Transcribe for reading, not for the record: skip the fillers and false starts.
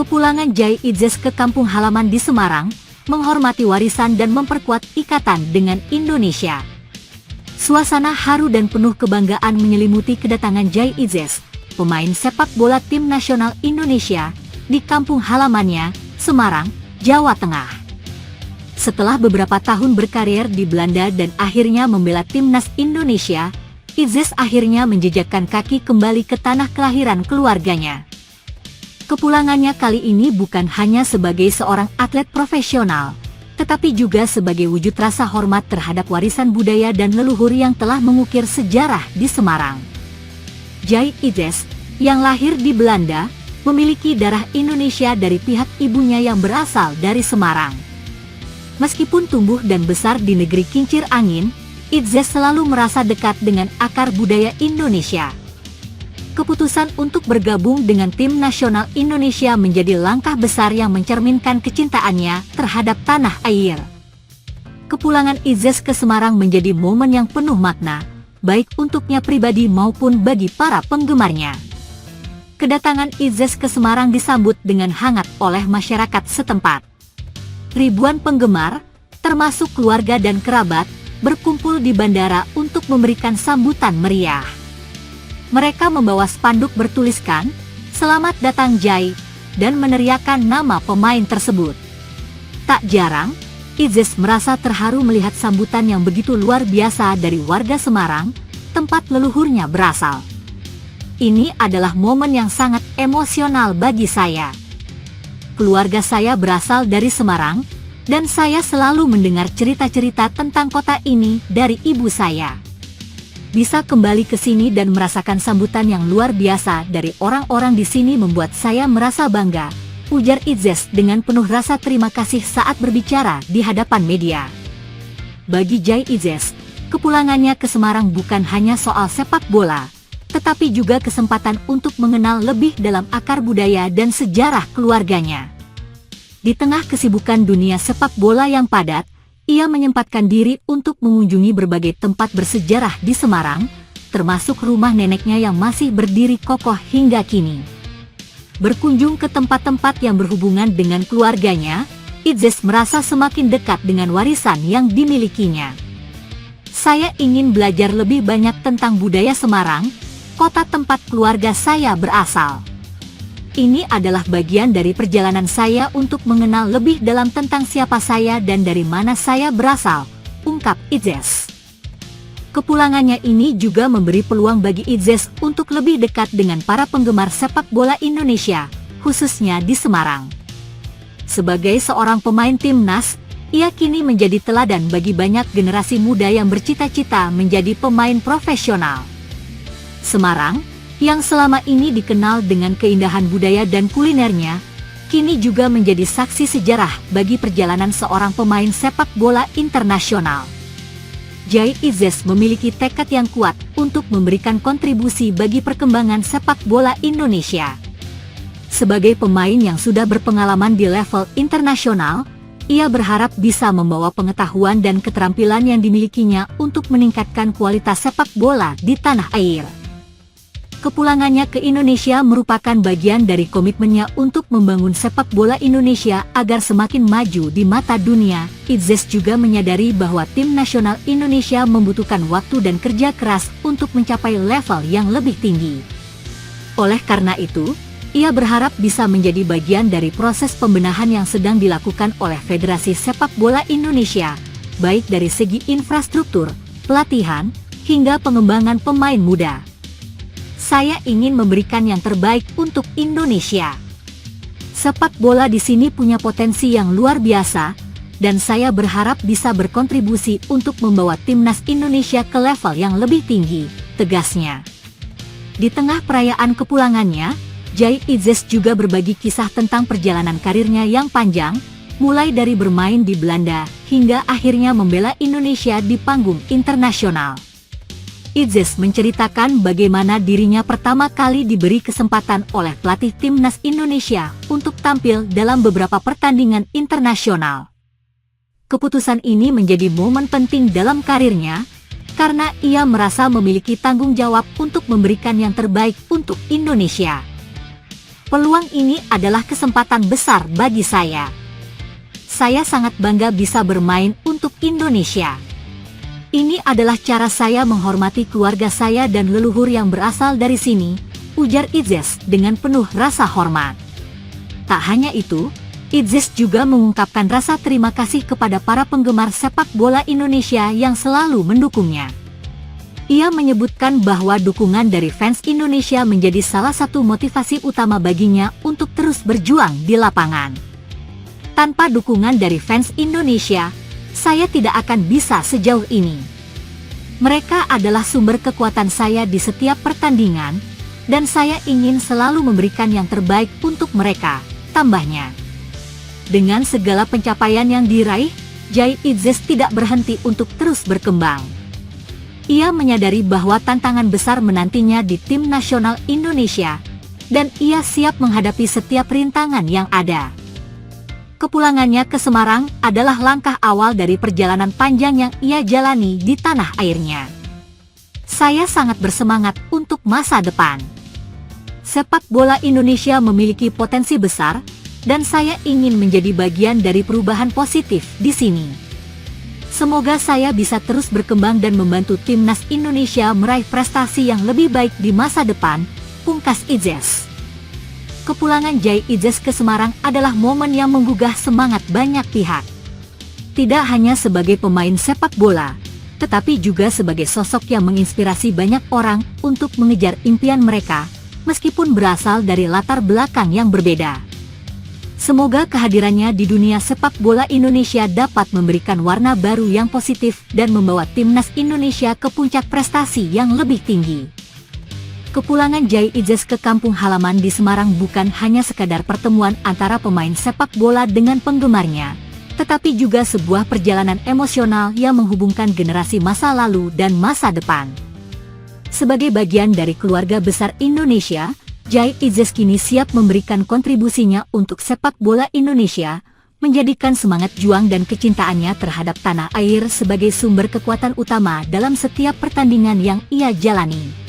Kepulangan Jai Idzes ke kampung halaman di Semarang, menghormati warisan dan memperkuat ikatan dengan Indonesia. Suasana haru dan penuh kebanggaan menyelimuti kedatangan Jai Idzes, pemain sepak bola tim nasional Indonesia, di kampung halamannya, Semarang, Jawa Tengah. Setelah beberapa tahun berkarir di Belanda dan akhirnya membela timnas Indonesia, Idzes akhirnya menjejakkan kaki kembali ke tanah kelahiran keluarganya. Kepulangannya kali ini bukan hanya sebagai seorang atlet profesional, tetapi juga sebagai wujud rasa hormat terhadap warisan budaya dan leluhur yang telah mengukir sejarah di Semarang. Jai Idzes, yang lahir di Belanda, memiliki darah Indonesia dari pihak ibunya yang berasal dari Semarang. Meskipun tumbuh dan besar di negeri kincir angin, Idzes selalu merasa dekat dengan akar budaya Indonesia. Keputusan untuk bergabung dengan tim nasional Indonesia menjadi langkah besar yang mencerminkan kecintaannya terhadap tanah air. Kepulangan Idzes ke Semarang menjadi momen yang penuh makna, baik untuknya pribadi maupun bagi para penggemarnya. Kedatangan Idzes ke Semarang disambut dengan hangat oleh masyarakat setempat. Ribuan penggemar, termasuk keluarga dan kerabat, berkumpul di bandara untuk memberikan sambutan meriah. Mereka membawa spanduk bertuliskan, "Selamat datang Jai," dan meneriakkan nama pemain tersebut. Tak jarang, Idzes merasa terharu melihat sambutan yang begitu luar biasa dari warga Semarang, tempat leluhurnya berasal. Ini adalah momen yang sangat emosional bagi saya. Keluarga saya berasal dari Semarang, dan saya selalu mendengar cerita-cerita tentang kota ini dari ibu saya. Bisa kembali ke sini dan merasakan sambutan yang luar biasa dari orang-orang di sini membuat saya merasa bangga, ujar Idzes dengan penuh rasa terima kasih saat berbicara di hadapan media. Bagi Jai Idzes, kepulangannya ke Semarang bukan hanya soal sepak bola, tetapi juga kesempatan untuk mengenal lebih dalam akar budaya dan sejarah keluarganya. Di tengah kesibukan dunia sepak bola yang padat, ia menyempatkan diri untuk mengunjungi berbagai tempat bersejarah di Semarang, termasuk rumah neneknya yang masih berdiri kokoh hingga kini. Berkunjung ke tempat-tempat yang berhubungan dengan keluarganya, Idzes merasa semakin dekat dengan warisan yang dimilikinya. "Saya ingin belajar lebih banyak tentang budaya Semarang, kota tempat keluarga saya berasal. Ini adalah bagian dari perjalanan saya untuk mengenal lebih dalam tentang siapa saya dan dari mana saya berasal," ungkap Idzes. Kepulangannya ini juga memberi peluang bagi Idzes untuk lebih dekat dengan para penggemar sepak bola Indonesia, khususnya di Semarang. Sebagai seorang pemain timnas, ia kini menjadi teladan bagi banyak generasi muda yang bercita-cita menjadi pemain profesional. Semarang, yang selama ini dikenal dengan keindahan budaya dan kulinernya, kini juga menjadi saksi sejarah bagi perjalanan seorang pemain sepak bola internasional. Jai Idzes memiliki tekad yang kuat untuk memberikan kontribusi bagi perkembangan sepak bola Indonesia. Sebagai pemain yang sudah berpengalaman di level internasional, ia berharap bisa membawa pengetahuan dan keterampilan yang dimilikinya untuk meningkatkan kualitas sepak bola di tanah air. Kepulangannya ke Indonesia merupakan bagian dari komitmennya untuk membangun sepak bola Indonesia agar semakin maju di mata dunia. Idzes juga menyadari bahwa tim nasional Indonesia membutuhkan waktu dan kerja keras untuk mencapai level yang lebih tinggi. Oleh karena itu, ia berharap bisa menjadi bagian dari proses pembenahan yang sedang dilakukan oleh Federasi Sepak Bola Indonesia, baik dari segi infrastruktur, pelatihan, hingga pengembangan pemain muda. "Saya ingin memberikan yang terbaik untuk Indonesia. Sepak bola di sini punya potensi yang luar biasa, dan saya berharap bisa berkontribusi untuk membawa timnas Indonesia ke level yang lebih tinggi," tegasnya. Di tengah perayaan kepulangannya, Jai Idzes juga berbagi kisah tentang perjalanan karirnya yang panjang, mulai dari bermain di Belanda hingga akhirnya membela Indonesia di panggung internasional. Idzes menceritakan bagaimana dirinya pertama kali diberi kesempatan oleh pelatih timnas Indonesia untuk tampil dalam beberapa pertandingan internasional. Keputusan ini menjadi momen penting dalam karirnya, karena ia merasa memiliki tanggung jawab untuk memberikan yang terbaik untuk Indonesia. Peluang ini adalah kesempatan besar bagi saya. Saya sangat bangga bisa bermain untuk Indonesia. Ini adalah cara saya menghormati keluarga saya dan leluhur yang berasal dari sini, ujar Idzes dengan penuh rasa hormat. Tak hanya itu, Idzes juga mengungkapkan rasa terima kasih kepada para penggemar sepak bola Indonesia yang selalu mendukungnya. Ia menyebutkan bahwa dukungan dari fans Indonesia menjadi salah satu motivasi utama baginya untuk terus berjuang di lapangan. Tanpa dukungan dari fans Indonesia, saya tidak akan bisa sejauh ini. Mereka adalah sumber kekuatan saya di setiap pertandingan, dan saya ingin selalu memberikan yang terbaik untuk mereka, tambahnya. Dengan segala pencapaian yang diraih, Jai Idzes tidak berhenti untuk terus berkembang. Ia menyadari bahwa tantangan besar menantinya di tim nasional Indonesia, dan ia siap menghadapi setiap rintangan yang ada. Kepulangannya ke Semarang adalah langkah awal dari perjalanan panjang yang ia jalani di tanah airnya. Saya sangat bersemangat untuk masa depan. Sepak bola Indonesia memiliki potensi besar, dan saya ingin menjadi bagian dari perubahan positif di sini. Semoga saya bisa terus berkembang dan membantu timnas Indonesia meraih prestasi yang lebih baik di masa depan, pungkas Idzes. Kepulangan Jai Idzes ke Semarang adalah momen yang menggugah semangat banyak pihak. Tidak hanya sebagai pemain sepak bola, tetapi juga sebagai sosok yang menginspirasi banyak orang untuk mengejar impian mereka, meskipun berasal dari latar belakang yang berbeda. Semoga kehadirannya di dunia sepak bola Indonesia dapat memberikan warna baru yang positif dan membawa timnas Indonesia ke puncak prestasi yang lebih tinggi. Kepulangan Jai Idzes ke kampung halaman di Semarang bukan hanya sekadar pertemuan antara pemain sepak bola dengan penggemarnya, tetapi juga sebuah perjalanan emosional yang menghubungkan generasi masa lalu dan masa depan. Sebagai bagian dari keluarga besar Indonesia, Jai Idzes kini siap memberikan kontribusinya untuk sepak bola Indonesia, menjadikan semangat juang dan kecintaannya terhadap tanah air sebagai sumber kekuatan utama dalam setiap pertandingan yang ia jalani.